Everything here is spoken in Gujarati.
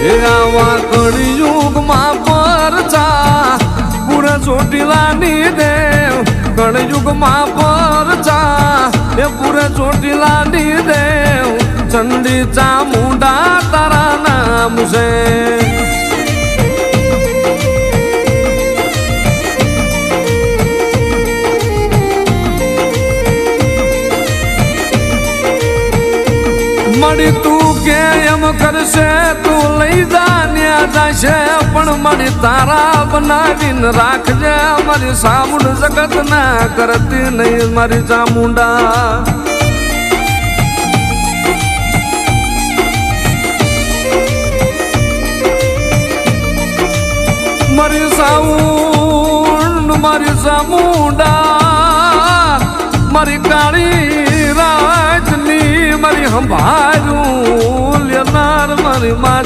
એ આવા કળિયુગમાં પરચા પૂરે ચોટીલાની દેવ કળિયુગમાં પરચા એ પૂરે ચોટીલાની દેવ ચંડી ચામુંડા તારા નામ છે મળી તું કે એમ કરશે તું લઈ જાન્યા જશે પણ મળી તારા બનાવીને રાખજે મારી સામુંડ જગત ના કરતી નહીં મારી ચામુંડા મારી સાઉન્ડ મારી ચામુંડા મારી કાળી રાજની મારી સંભાળું લેનાર મારી માં